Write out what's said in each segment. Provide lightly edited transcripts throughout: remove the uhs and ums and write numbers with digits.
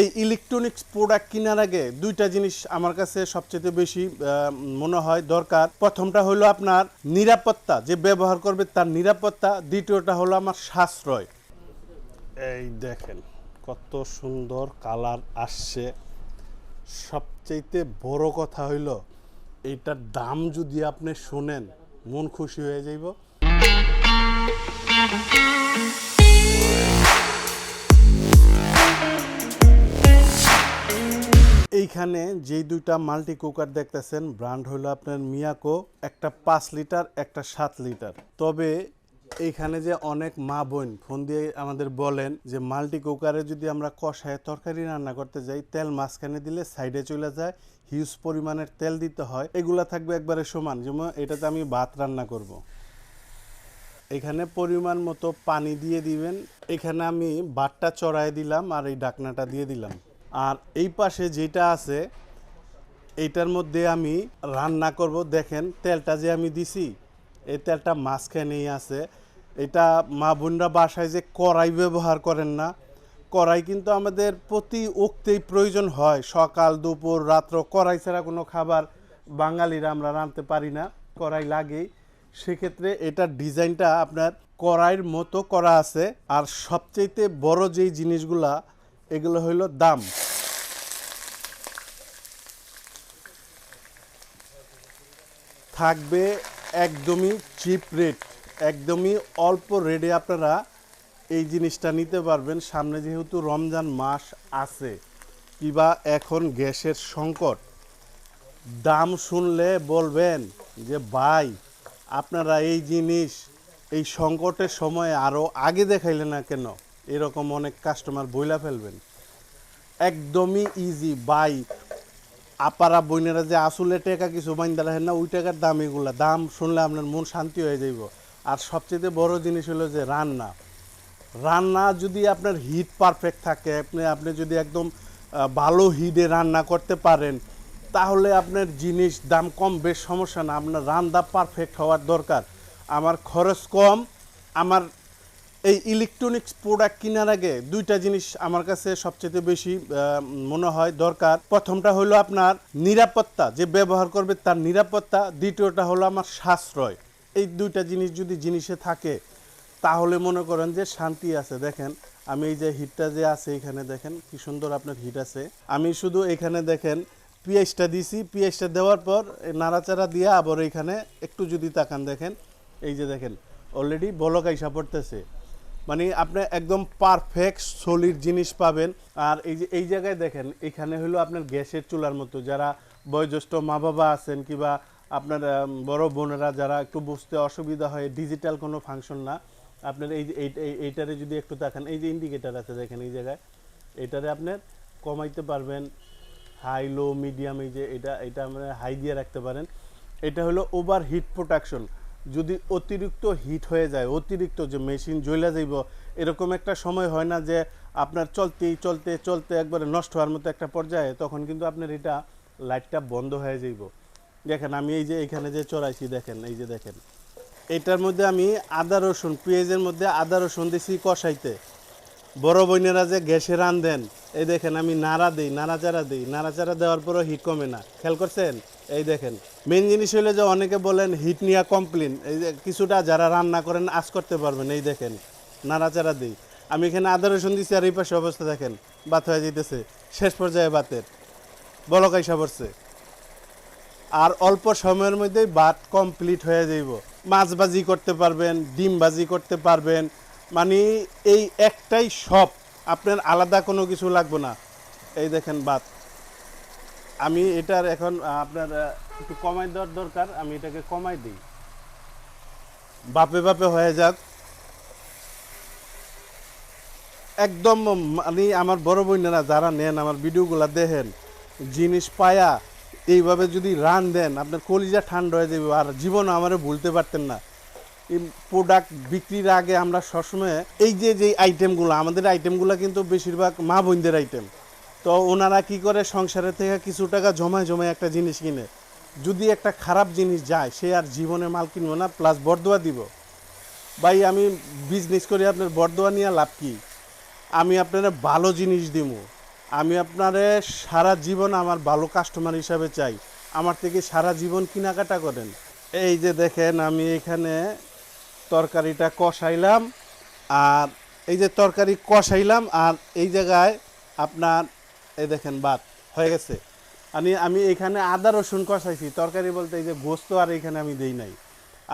এই electronics product কেনার আগে দুইটা জিনিস আমার কাছে সবচেয়ে বেশি মনে হয় দরকার। প্রথমটা হলো আপনার নিরাপত্তা, যে ব্যবহার করবে তার নিরাপত্তা। দ্বিতীয়টা হলো আমার সাশ্রয়। এই দেখেন কত সুন্দর কালার আসছে। সবচাইতে বড় কথা হইল এইটার দাম যদি আপনি শোনেন মন খুশি হয়ে যাইব। এইখানে যেই দুইটা মাল্টি কুকার দেখতেছেন ব্র্যান্ড হলো আপনার মিয়াকো, একটা 5 লিটার একটা 7 লিটার। তবে এইখানে যে অনেক মা বোন ফোন দিয়ে আমাদের বলেন যে মাল্টি কুকারে যদি আমরা কষায় তরকারি রান্না করতে যাই, তেল মাঝখানে দিলে সাইডে চলে যায়, হিউজ পরিমাণের তেল দিতে হয়। এগুলা থাকবে একবারে সমান, যেমন এটাতে আমি ভাত রান্না করব। এখানে পরিমাণ মতো পানি দিয়ে দিবেন। এখানে আমি ভাতটা চড়াই দিলাম আর এই ঢাকনাটা দিয়ে দিলাম। আর এই পাশে যেটা আছে এইটার মধ্যে আমি রান্না করব। দেখেন তেলটা যে আমি দিছি, এই তেলটা মাঝখানেই আছে। এটা মা বোনরা বাসায় যে কড়াই ব্যবহার করেন না, কড়াই কিন্তু আমাদের প্রতি ওক্তেই প্রয়োজন হয়। সকাল দুপুর রাত্র কড়াই ছাড়া কোনো খাবার বাঙালিরা আমরা রাঁধতে পারি না, কড়াই লাগেই। সেক্ষেত্রে এটার ডিজাইনটা আপনার কড়াইয়ের মতো করা আছে। আর সবচেয়ে বড় যেই জিনিসগুলা এগুলো হইল দাম। থাকবে একদমই চিপ রেট, একদমই অল্প রেটে আপনারা এই জিনিসটা নিতে পারবেন। সামনে যেহেতু রমজান মাস আছে কিবা এখন গ্যাসের সংকট, দাম শুনলে বলবেন যে ভাই আপনারা এই জিনিস এই সংকটের সময় আরও আগে দেখাইলে না কেন, এরকম অনেক কাস্টমার বইলা ফেলবেন। একদমই ইজি বাই। আপারা বইনেরা যে আসলে টাকা কিছু বাইন্দা রাখেন না, ওই টাকার দাম এগুলা। দাম শুনলে আপনার মন শান্তি হয়ে যাইব। আর সবচেয়ে বড় জিনিস হলো যে রান্না। রান্না যদি আপনার হিট পারফেক্ট থাকে, আপনি যদি একদম ভালো হিটে রান্না করতে পারেন, তাহলে আপনার জিনিস দাম কম বেশ সমস্যা না। আপনার রান্না পারফেক্ট হওয়ার দরকার। আমার খরচ কম। আমার এই ইলেকট্রনিক্স প্রোডাক্ট কেনার আগে দুইটা জিনিস আমার কাছে সবচেয়ে বেশি মনে হয় দরকার। প্রথমটা হলো আপনার নিরাপত্তা, যে ব্যবহার করবে তার নিরাপত্তা। দ্বিতীয়টা হলো আমার সাশ্রয়। এই দুইটা জিনিস যদি জিনিসে থাকে তাহলে মনে করেন যে শান্তি আছে। দেখেন আমি এই যে হিটটা যে আছে এখানে দেখেন কি সুন্দর আপনার হিট আছে। আমি শুধু এখানে দেখেন পেঁয়াজটা দিছি, পেঁয়াজটা দেওয়ার পর নাড়াচাড়া দিয়ে আবার এখানে একটু যদি তাকান দেখেন, এই যে দেখেন অলরেডি বলক আইসা পড়তেছে। মানে আপনি একদম পারফেক্ট সলিড জিনিস পাবেন। আর এই যে এই জায়গায় দেখেন এখানে হলো আপনার গ্যাসের চুলার মতো। যারা বয়োজ্যেষ্ঠ মা বাবা আছেন কিংবা আপনার বড় বোনেরা যারা একটু বুঝতে অসুবিধা হয়, ডিজিটাল কোনো ফাংশন না। আপনার এই যে এইটারে যদি একটু তাকান, এই যে ইন্ডিকেটার আছে দেখেন এই জায়গায়, এটারে আপনার কমাইতে পারবেন হাই লো মিডিয়াম। এই যে এটা আমরা হাই দিয়ে রাখতে পারেন। এটা হলো ওভার হিট প্রোটেকশন। যদি অতিরিক্ত হিট হয়ে যায়, অতিরিক্ত যে মেশিন জ্বলে যাইব, এরকম একটা সময় হয় না যে আপনার চলতেই চলতে চলতে একবারে নষ্ট হওয়ার মতো একটা পর্যায়ে, তখন কিন্তু আপনার এটা লাইটটা বন্ধ হয়ে যাইব। দেখেন আমি এই যে এখানে যে চড়াইছি দেখেন, এই যে দেখেন এটার মধ্যে আমি আদা রসুন, পেঁয়াজের মধ্যে আদা রসুন দিছি কষাইতে। বড় বোনেরা যে গ্যাসে রান্ধেন, এই দেখেন আমি নাড়াচাড়া দিই, নাড়াচাড়া দেওয়ার পরও হিট কমে না। খেয়াল করছেন? এই দেখেন মেন জিনিস হলো যে অনেকে বলেন হিট নিয়ে কমপ্লেন, এই যে কিছুটা যারা রান্না করেন আজ করতে পারবেন। এই দেখেন নাড়াচাড়া দিই, আমি এখানে আদা রসুন দিচ্ছি আর এই পাশে অবস্থা দেখেন ভাত হয়ে যেতেছে। শেষ পর্যায়ে ভাতের বলক আইসা পড়ছে। আর অল্প সময়ের মধ্যেই ভাত কমপ্লিট হয়ে যাইব। মাছ ভাজি করতে পারবেন, ডিম ভাজি করতে পারবেন। মানে এই একটাই সব, আপনার আলাদা কোনো কিছু লাগবে না। এই দেখেন ভাত। আমি এটার এখন আপনার একটু কমাই দেওয়ার দরকার, আমি এটাকে কমাই দিই, বাপে বাপে হয়ে যাক। একদম মানে আমার বড় বোনেরা যারা নেন আমার ভিডিওগুলো দেখেন, জিনিস পায়া এইভাবে যদি রান দেন আপনার কলিজা ঠান্ডা হয়ে যাবে। আর জীবনে আমারে ভুলতে পারতেন না। এই প্রোডাক্ট বিক্রির আগে আমরা সবসময় এই যে আইটেমগুলো, আমাদের আইটেমগুলো কিন্তু বেশিরভাগ মা বোনদের আইটেম। তো ওনারা কি করে সংসারের থেকে কিছু টাকা জমায় জমায় একটা জিনিস কিনে। যদি একটা খারাপ জিনিস যায় সে আর জীবনে মাল কিনবো না, প্লাস বরদোয়া দিব। ভাই আমি বিজনেস করি, আপনার বরদোয়া নিয়ে লাভ কি? আমি আপনারা ভালো জিনিস দিব। আমি আপনারে সারা জীবন আমার ভালো কাস্টমার হিসাবে চাই, আমার থেকে সারা জীবন কেনাকাটা করেন। এই যে দেখেন আমি এখানে তরকারিটা কষাইলাম, আর এই যে তরকারি কষাইলাম আর এই জায়গায় আপনার এই দেখেন ভাত হয়ে গেছে। আমি এখানে আদা রসুন কষাইছি, তরকারি বলতে এই যে গোস্ত আর এখানে আমি দেই নাই।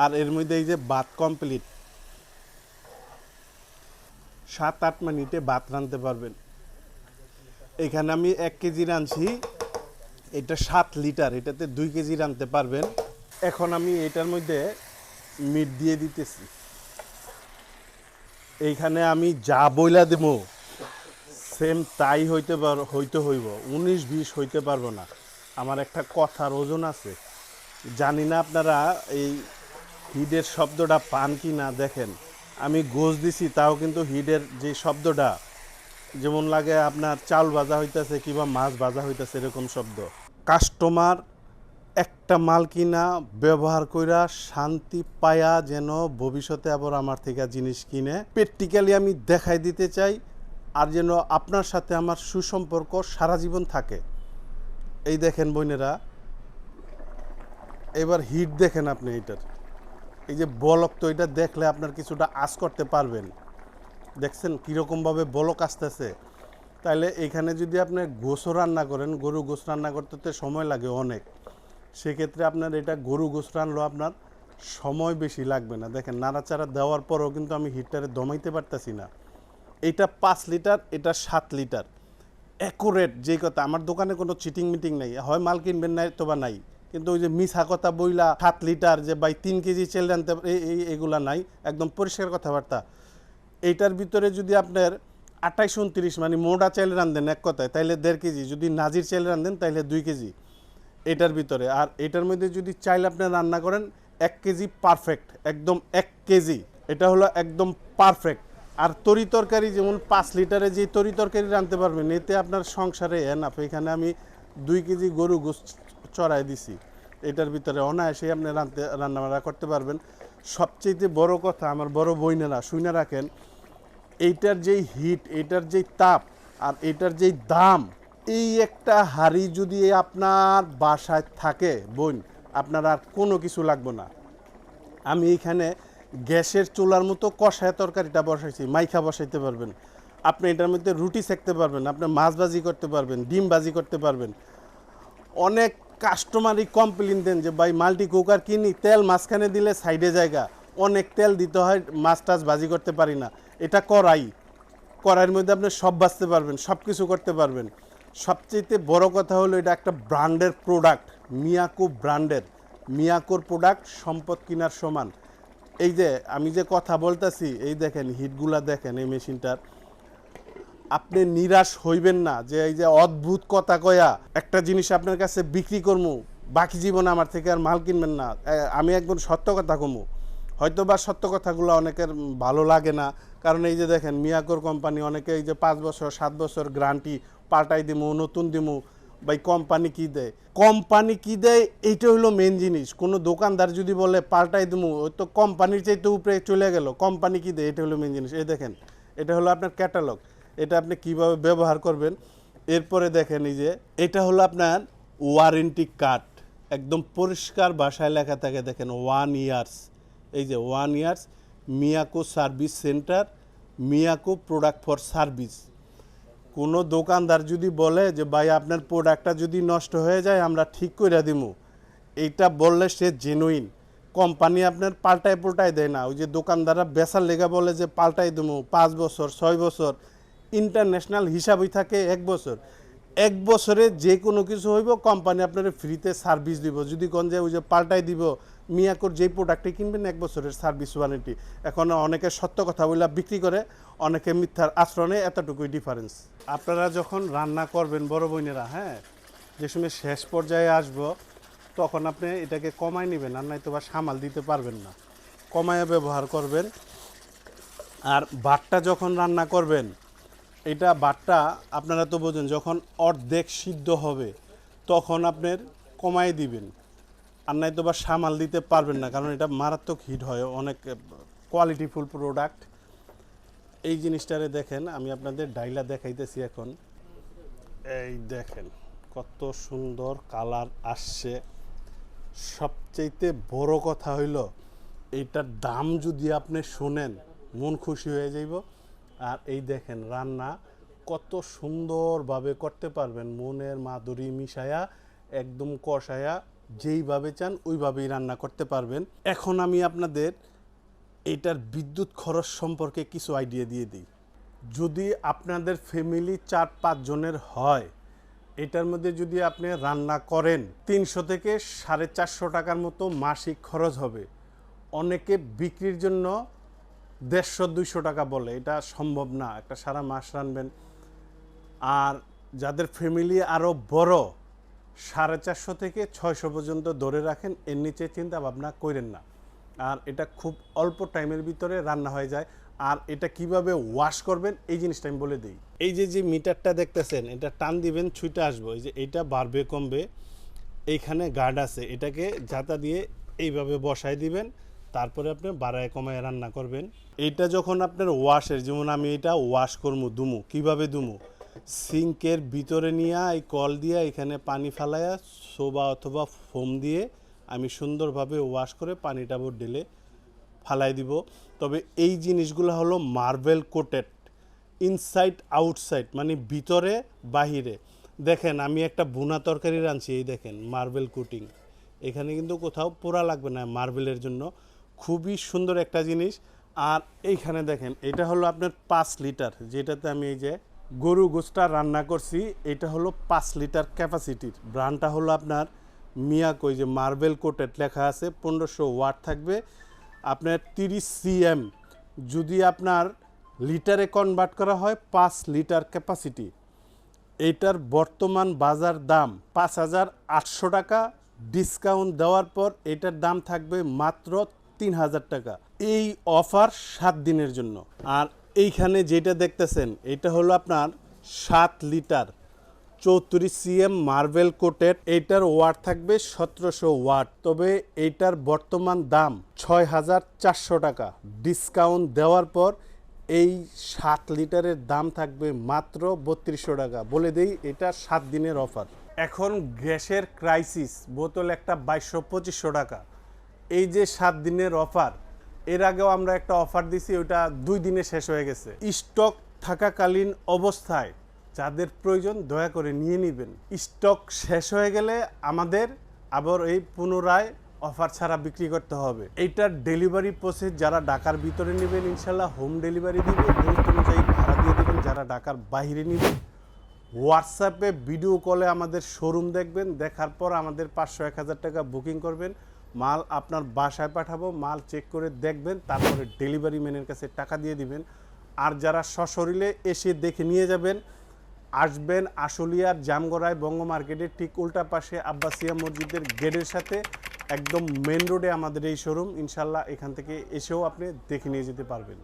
আর এর মধ্যে এই যে ভাত কমপ্লিট, 7-8 মিনিটে ভাত রাঁধতে পারবেন। এখানে আমি 1 কেজি রাঁধছি, এটা 7 লিটার, এটাতে 2 কেজি রাঁধতে পারবেন। এখন আমি এটার মধ্যে মিট দিয়ে দিতেছি। এইখানে আমি যা বইলা দেবো সেম তাই হইতে হইব, 19-20 হইতে পারবো না। আমার একটা কথার ওজন আছে। জানি না আপনারা এই হিডের শব্দটা পান কি না। দেখেন আমি গোশ দিছি, তাও কিন্তু হিডের যে শব্দটা যেমন লাগে আপনার চাল ভাজা হইতেছে কিংবা মাছ ভাজা হইতেছে এরকম শব্দ। কাস্টমার একটা মাল কিনা ব্যবহার কইরা শান্তি পায়া যেন ভবিষ্যতে আবার আমার থেকে জিনিস কিনে, প্র্যাকটিক্যালি আমি দেখাই দিতে চাই। আর যেন আপনার সাথে আমার সুসম্পর্ক সারা জীবন থাকে। এই দেখেন বোনেরা, এবার হিট দেখেন আপনি এটার, এই যে বলক, তো এটা দেখলে আপনার কিছুটা আঁচ করতে পারবেন। দেখছেন কীরকমভাবে বলক আসতেছে। তাইলে এখানে যদি আপনি গোশও রান্না করেন, গরু গোশ রান্না করতে তো সময় লাগে অনেক, সেক্ষেত্রে আপনার এটা গরু গোশ রান্নাও আপনার সময় বেশি লাগবে না। দেখেন নাড়াচাড়া দেওয়ার পরেও কিন্তু আমি হিটটারে দমাইতে পারতেছি না। এটা 5 লিটার, এটা 7 লিটার, অ্যাকুরেট। যেই কথা, আমার দোকানে কোনো চিটিং মিটিং নাই, হয় মাল কিনবেন নাই তো বা নাই, কিন্তু ওই যে মিছা কথা বইলা 7 লিটার যে ভাই 3 কেজি চেল আনতে এইগুলা নাই, একদম পরিষ্কার কথাবার্তা। এইটার ভিতরে যদি আপনার 28-29 মানে মোটা চাল রান্ধেন এক কথায়, তাইলে 1.5 কেজি, যদি নাজির চাল রান্ধেন তাইলে 2 কেজি এটার ভিতরে। আর এটার মধ্যে যদি চাইল আপনি রান্না করেন 1 কেজি পারফেক্ট, একদম 1 কেজি, এটা হলো একদম পারফেক্ট। আর তরি তরকারি যেমন 5 লিটারে যে তরি তরকারি রাঁধতে পারবেন, এতে আপনার সংসারে এনাফ। এখানে আমি 2 কেজি গরু গোশত চড়াই দিছি, এটার ভিতরে অনায়াসে আপনি রান্নাবান্না করতে পারবেন। সবচেয়ে বড় কথা, আমার বড় বোনেরা শুনে রাখেন, এইটার যেই হিট, এইটার যেই তাপ, আর এইটার যেই দাম, এই একটা হাঁড়ি যদি আপনার বাসায় থাকে বোন, আপনার আর কোনো কিছু লাগবে না। আমি এইখানে গ্যাসের চুলার মতো কষায় তরকারিটা বসাইছি, মাইখা বসাইতে পারবেন আপনি। এটার মধ্যে রুটি সেকতে পারবেন, আপনি মাছ ভাজি করতে পারবেন, ডিম ভাজি করতে পারবেন। অনেক কাস্টমারই কমপ্লেন দেন যে ভাই মাল্টি কুকার কিনি, তেল মাঝখানে দিলে সাইডে জায়গা, অনেক তেল দিতে হয়, মাছ টাছ ভাজি করতে পারি না। এটা কড়াইয়ের মধ্যে আপনি সব ভাজতে পারবেন, সব কিছু করতে পারবেন। সবচেয়ে বড় কথা হলো এটা একটা ব্র্যান্ডের প্রোডাক্ট, মিয়াকো ব্র্যান্ডের। মিয়াকোর প্রোডাক্ট সম্পদ কিনার সমান। এই যে আমি যে কথা বলতেছি, এই দেখেন হিটগুলা দেখেন এই মেশিনটার, আপনি নিরাশ হইবেন না যে এই যে অদ্ভুত কথা কয়া একটা জিনিস আপনার কাছে বিক্রি করবো, বাকি জীবন আমার থেকে আর মাল কিনবেন না। আমি একদম সত্য কথা কমু, হয়তো বা সত্য কথাগুলো অনেকের ভালো লাগে না, কারণ এই যে দেখেন মিয়াকোর কোম্পানি, অনেকে এই যে 5 বছর 7 বছর গ্যারান্টি, পাল্টাই দিমু, নতুন দিমু। ভাই কোম্পানি কি দেয়, কোম্পানি কি দেয় এইটা হলো মেন জিনিস। কোনো দোকানদার যদি বলে পাল্টাই দিমু, ওই তো কোম্পানির চাইতে উপরে চলে গেল, কোম্পানি কি দেয় এটা হলো মেন জিনিস। এই দেখেন এটা হলো আপনার ক্যাটালগ, এটা আপনি কিভাবে ব্যবহার করবেন। এরপরে দেখেন এই যে এটা হলো আপনার ওয়ারেন্টি কার্ড, একদম পরিষ্কার ভাষায় লেখা থাকে, দেখেন 1 ইয়ার্স। এই যে 1 years, Miyako service centre, Miyako product for service. কোনো দোকানদার যদি বলে যে ভাই আপনার প্রোডাক্টটা যদি নষ্ট হয়ে যায় আমরা ঠিক করে দিমু, এইটা বললে সে জেনুইন। কোম্পানি আপনার পাল্টায় দেয় না। ওই যে দোকানদাররা বেচার লেগে বলে যে পাল্টাই দিমু 5 বছর 6 বছর, ইন্টারন্যাশনাল হিসাবই থাকে 1 বছর। 1 বছরে যে কোনো কিছু হইব, কোম্পানি আপনার ফ্রিতে সার্ভিস দিব। যদি কোন যে ওই যে পাল্টাই দিব, মিয়াকোর যেই প্রোডাক্টে কিনবেন 1 বছরের সার্ভিস ওয়ারেন্টি। এখন অনেকে সত্য কথা বলে বিক্রি করে, অনেকে মিথ্যার আশ্রণে, এতটুকুই ডিফারেন্স। আপনারা যখন রান্না করবেন বড় বোনেরা, হ্যাঁ, যে সময় শেষ পর্যায়ে আসব, তখন আপনি এটাকে কমায় নেবেন, আর নয়তো বা সামাল দিতে পারবেন না। কমায় ব্যবহার করবেন। আর ভাতটা যখন রান্না করবেন, এটা ভাতটা আপনারা তো বোঝেন, যখন অর্ধেক সিদ্ধ হবে তখন আপনার কমায় দিবেন, আর নয়তো বা সামাল দিতে পারবেন না, কারণ এটা মারাত্মক হিট হয়, অনেক কোয়ালিটিফুল প্রোডাক্ট। এই জিনিসটারে দেখেন, আমি আপনাদের ডাইলা দেখাইতেছি এখন। এই দেখেন কত সুন্দর কালার আসছে। সবচাইতে বড় কথা হইল এইটার দাম যদি আপনি শোনেন মন খুশি হয়ে যাইব। আর এই দেখেন রান্না কত সুন্দরভাবে করতে পারবেন, মনের মাধুরী মিশায়া একদম কষায়া যেইভাবে চান ওইভাবেই রান্না করতে পারবেন। এখন আমি আপনাদের এটার বিদ্যুৎ খরচ সম্পর্কে কিছু আইডিয়া দিয়ে দিই। যদি আপনাদের ফ্যামিলি 4-5 জনের হয়, এটার মধ্যে যদি আপনি রান্না করেন 300 থেকে 450 টাকার মতো মাসিক খরচ হবে। অনেকে বিক্রির জন্য 150-200 টাকা বলে, এটা সম্ভব না, একটা সারা মাস রানবেন। আর যাদের ফ্যামিলি আরও বড় 450 থেকে 600 পর্যন্ত ধরে রাখেন, এর নিচে চিন্তা ভাবনা করেন না। আর এটা খুব অল্প টাইমের ভিতরে রান্না হয়ে যায়। আর এটা কিভাবে ওয়াশ করবেন এই জিনিসটা আমি বলে দিই। এই যে মিটারটা দেখতেছেন, এটা টান দিবেন, ছুটে আসবো। এই যে এইটা বাড়বে কমবে, এইখানে গার্ড আছে, এটাকে জাতা দিয়ে এইভাবে বসায় দিবেন, তারপরে আপনি বাড়ায় কমায় রান্না করবেন। এইটা যখন আপনার ওয়াশের, যেমন আমি এটা ওয়াশ করবো দুমু, কিভাবে দুমু, সিঙ্কের ভিতরে নিয়ে এই কল দিয়ে এখানে পানি ফালাইয়া সোবা অথবা ফোম দিয়ে আমি সুন্দরভাবে ওয়াশ করে পানিটা ঢেলে ফালাই দিব। তবে এই জিনিসগুলো হলো মার্বেল কোটেড, ইনসাইড আউটসাইড, মানে ভিতরে বাহিরে। দেখেন আমি একটা ভুনা তরকারি রাঁধছি, এই দেখেন মার্বেল কোটিং, এখানে কিন্তু কোথাও পোড়া লাগবে না মার্বেলের জন্য। খুবই সুন্দর একটা জিনিস। আর এইখানে দেখেন এটা হলো আপনার 5 লিটার, যেটাতে আমি এই যে গরু গোশটা রান্না করছি, এটা হলো 5 লিটার ক্যাপাসিটির। ব্র্যান্ডটা হলো আপনার মিয়াকো, যে মার্বেল কোটেড লেখা আছে, 1500 ওয়াট থাকবে। আপনার 30 সিএম, যদি আপনার লিটারে কনভার্ট করা হয় 5 লিটার ক্যাপাসিটি। এইটার বর্তমান বাজার দাম 5800 টাকা। ডিসকাউন্ট দেওয়ার পর এটার দাম থাকবে মাত্র 3000 টাকা। এই অফার 7 দিনের জন্য। আর এইখানে যেটা দেখতেছেন এটা হলো আপনার 7 লিটার 34 সিএম মার্বেল কোটেড। এইটার ওয়াট থাকবে 1700 ওয়াট। তবে এইটার বর্তমান দাম 6400 টাকা। ডিসকাউন্ট দেওয়ার পর এই 7 লিটারের দাম থাকবে মাত্র 3200 টাকা। বলে দেই এটা 7 দিনের অফার। এখন গ্যাসের ক্রাইসিস, বোতল একটা 2200-2500 টাকা। এই যে 7 দিনের অফার, এর আগেও আমরা একটা অফার দিছি, ওটা 2 দিনে শেষ হয়ে গেছে। স্টক থাকাকালীন অবস্থায় যাদের প্রয়োজন দয়া করে নিয়ে নেবেন। স্টক শেষ হয়ে গেলে আমাদের আবার এই পুনরায় অফার ছাড়া বিক্রি করতে হবে। এইটার ডেলিভারি প্রসেস, যারা ঢাকার ভিতরে নেবেন ইনশাল্লাহ হোম ডেলিভারি দিবে, দূরত্ব অনুযায়ী ভাড়া দিয়ে দেবেন। যারা ঢাকার বাইরে নেবেন হোয়াটসঅ্যাপে ভিডিও কলে আমাদের শোরুম দেখবেন, দেখার পর আমাদের 500-1000 টাকা বুকিং করবেন, মাল আপনার বাসায় পাঠাবো, মাল চেক করে দেখবেন, তারপরে ডেলিভারি ম্যানের কাছে টাকা দিয়ে দিবেন। আর যারা সশরীরে এসে দেখে নিয়ে যাবেন, আসবেন আশুলিয়ার জামগড়ায় বঙ্গ মার্কেটের ঠিক উল্টা পাশে আব্বাসিয়া মসজিদের গেটের সাথে একদম মেন রোডে আমাদের এই শোরুম। ইনশাল্লাহ এখান থেকে এসেও আপনি দেখে নিয়ে যেতে পারবেন।